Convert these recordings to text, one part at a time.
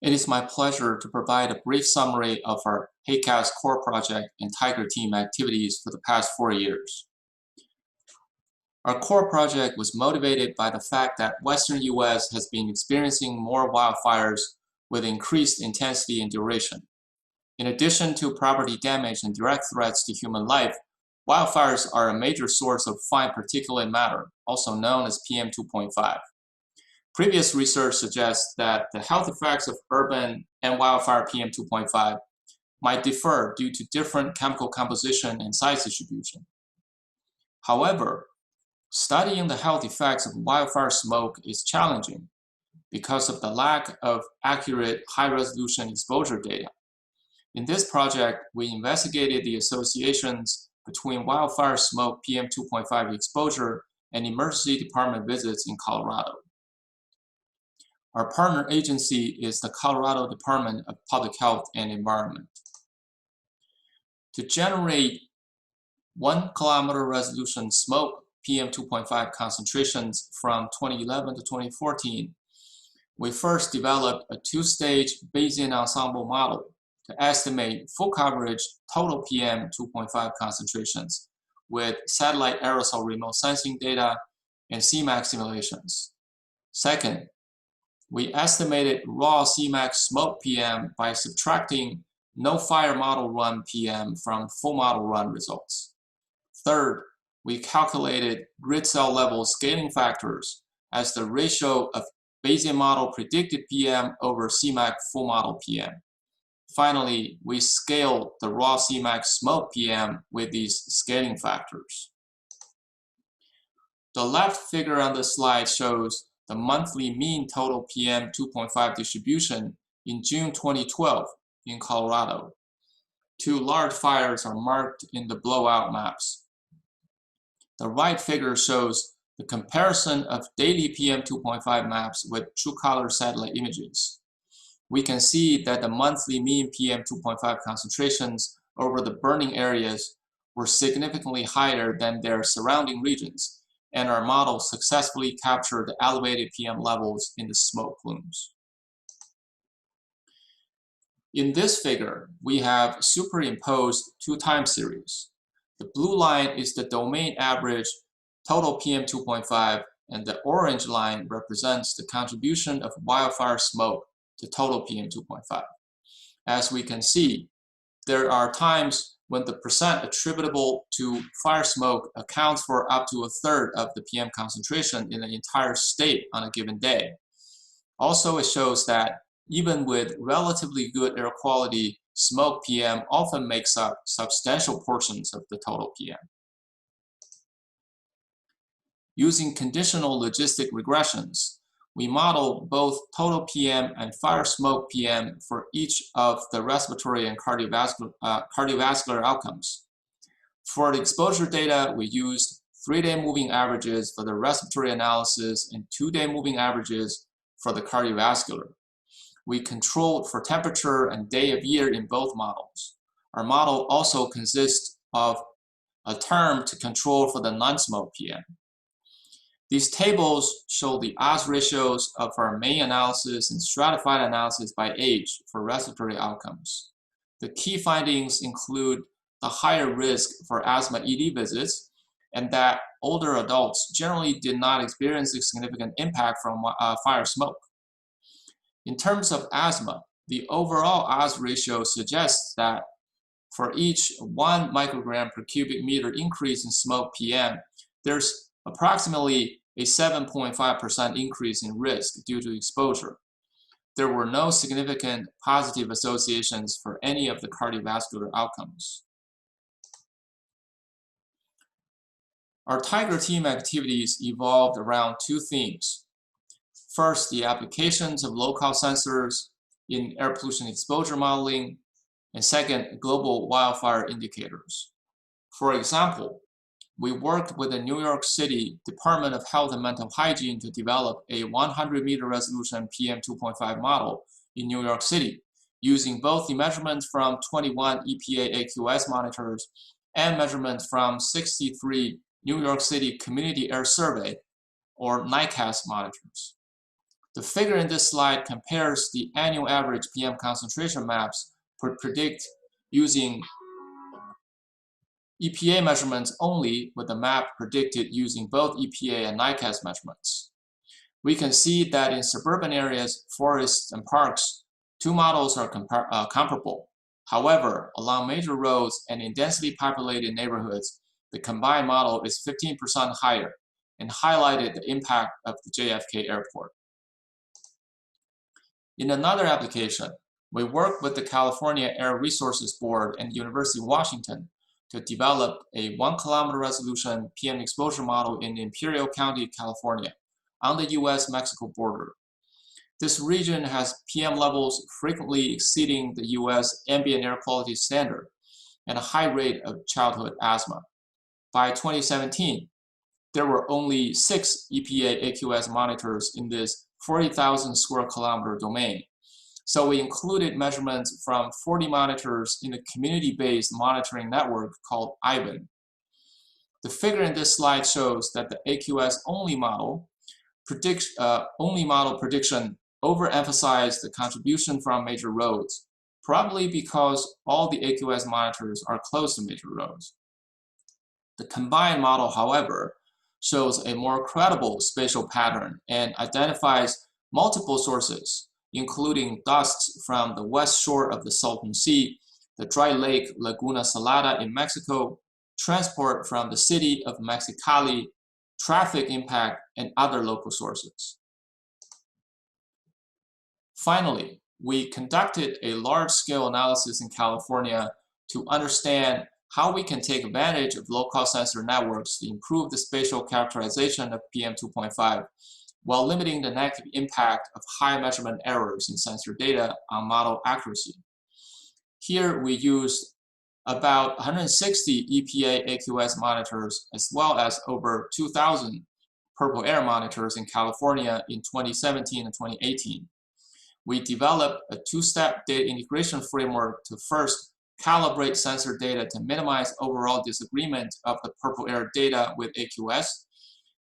It is my pleasure to provide a brief summary of our HAQAST core project and Tiger team activities for the past 4 years. Our core project was motivated by the fact that Western US has been experiencing more wildfires with increased intensity and duration. In addition to property damage and direct threats to human life, wildfires are a major source of fine particulate matter, also known as PM2.5. Previous research suggests that the health effects of urban and wildfire PM2.5 might differ due to different chemical composition and size distribution. However, studying the health effects of wildfire smoke is challenging because of the lack of accurate high-resolution exposure data. In this project, we investigated the associations between wildfire smoke PM2.5 exposure and emergency department visits in Colorado. Our partner agency is the Colorado Department of Public Health and Environment. To generate 1 kilometer resolution smoke PM2.5 concentrations from 2011 to 2014, we first developed a two-stage Bayesian ensemble model to estimate full coverage total PM2.5 concentrations with satellite aerosol remote sensing data and CMAX simulations. Second, we estimated raw CMAX smoke PM by subtracting no fire model run PM from full model run results. Third, we calculated grid cell level scaling factors as the ratio of Bayesian model predicted PM over CMAX full model PM. Finally, we scaled the raw CMAX smoke PM with these scaling factors. The left figure on the slide shows the monthly mean total PM2.5 distribution in June 2012 in Colorado. 2 large fires are marked in the blowout maps. The right figure shows the comparison of daily PM2.5 maps with true color satellite images. We can see that the monthly mean PM2.5 concentrations over the burning areas were significantly higher than their surrounding regions, and our model successfully captured the elevated PM levels in the smoke plumes. In this figure, we have superimposed 2 time series. The blue line is the domain average total PM2.5, and the orange line represents the contribution of wildfire smoke to total PM2.5. As we can see, there are times when the percent attributable to fire smoke accounts for up to 1/3 of the PM concentration in the entire state on a given day. Also, it shows that even with relatively good air quality, smoke PM often makes up substantial portions of the total PM. Using conditional logistic regressions, we model both total PM and fire smoke PM for each of the respiratory and cardiovascular outcomes. For the exposure data, we used 3-day moving averages for the respiratory analysis and 2-day moving averages for the cardiovascular. We controlled for temperature and day of year in both models. Our model also consists of a term to control for the non-smoke PM. These tables show the odds ratios of our main analysis and stratified analysis by age for respiratory outcomes. The key findings include the higher risk for asthma ED visits, and that older adults generally did not experience a significant impact from fire smoke. In terms of asthma, the overall odds ratio suggests that for each 1 microgram per cubic meter increase in smoke PM, there's approximately a 7.5% increase in risk due to exposure. There were no significant positive associations for any of the cardiovascular outcomes. Our Tiger team activities evolved around 2 themes. First, the applications of low-cost sensors in air pollution exposure modeling, and second, global wildfire indicators. For example, we worked with the New York City Department of Health and Mental Hygiene to develop a 100-meter resolution PM2.5 model in New York City, using both the measurements from 21 EPA AQS monitors and measurements from 63 New York City Community Air Survey, or HAQAST monitors. The figure in this slide compares the annual average PM concentration maps predict using EPA measurements only with the map predicted using both EPA and HAQAST measurements. We can see that in suburban areas, forests, and parks, two models are comparable. However, along major roads and in densely populated neighborhoods, the combined model is 15% higher and highlighted the impact of the JFK airport. In another application, we worked with the California Air Resources Board and University of Washington to develop a 1 kilometer resolution PM exposure model in Imperial County, California, on the US-Mexico border. This region has PM levels frequently exceeding the US ambient air quality standard and a high rate of childhood asthma. By 2017, there were only 6 EPA AQS monitors in this 40,000 square kilometer domain. So we included measurements from 40 monitors in a community-based monitoring network called IBAN. The figure in this slide shows that the AQS only model prediction overemphasized the contribution from major roads, probably because all the AQS monitors are close to major roads. The combined model, however, shows a more credible spatial pattern and identifies multiple sources, including dust from the west shore of the Salton Sea, the dry lake Laguna Salada in Mexico, transport from the city of Mexicali, traffic impact, and other local sources. Finally, we conducted a large-scale analysis in California to understand how we can take advantage of low-cost sensor networks to improve the spatial characterization of PM 2.5 while limiting the negative impact of high measurement errors in sensor data on model accuracy. Here we used about 160 EPA AQS monitors as well as over 2,000 purple air monitors in California in 2017 and 2018. We developed a two-step data integration framework to first calibrate sensor data to minimize overall disagreement of the purple air data with AQS.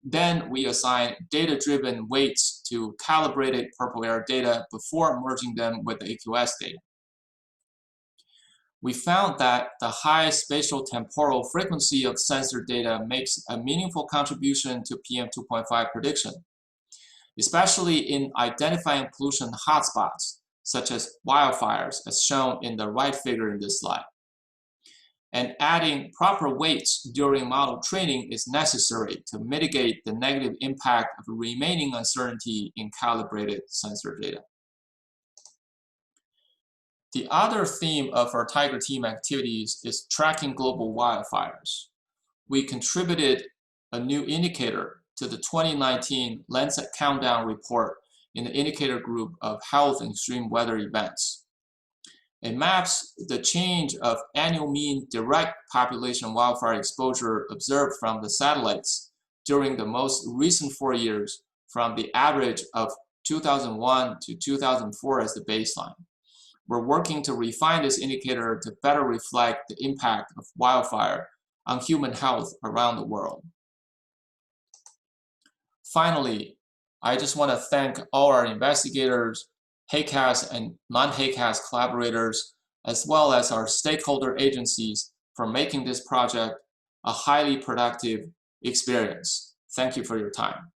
Then we assign data-driven weights to calibrated purple air data before merging them with the AQS data. We found that the high spatial temporal frequency of sensor data makes a meaningful contribution to PM 2.5 prediction, especially in identifying pollution hotspots, such as wildfires, as shown in the right figure in this slide. And adding proper weights during model training is necessary to mitigate the negative impact of remaining uncertainty in calibrated sensor data. The other theme of our Tiger team activities is tracking global wildfires. We contributed a new indicator to the 2019 Lancet Countdown report in the indicator group of health and extreme weather events. It maps the change of annual mean direct population wildfire exposure observed from the satellites during the most recent 4 years from the average of 2001 to 2004 as the baseline. We're working to refine this indicator to better reflect the impact of wildfire on human health around the world. Finally, I just want to thank all our investigators, HAQAST and non-HAQAST collaborators, as well as our stakeholder agencies for making this project a highly productive experience. Thank you for your time.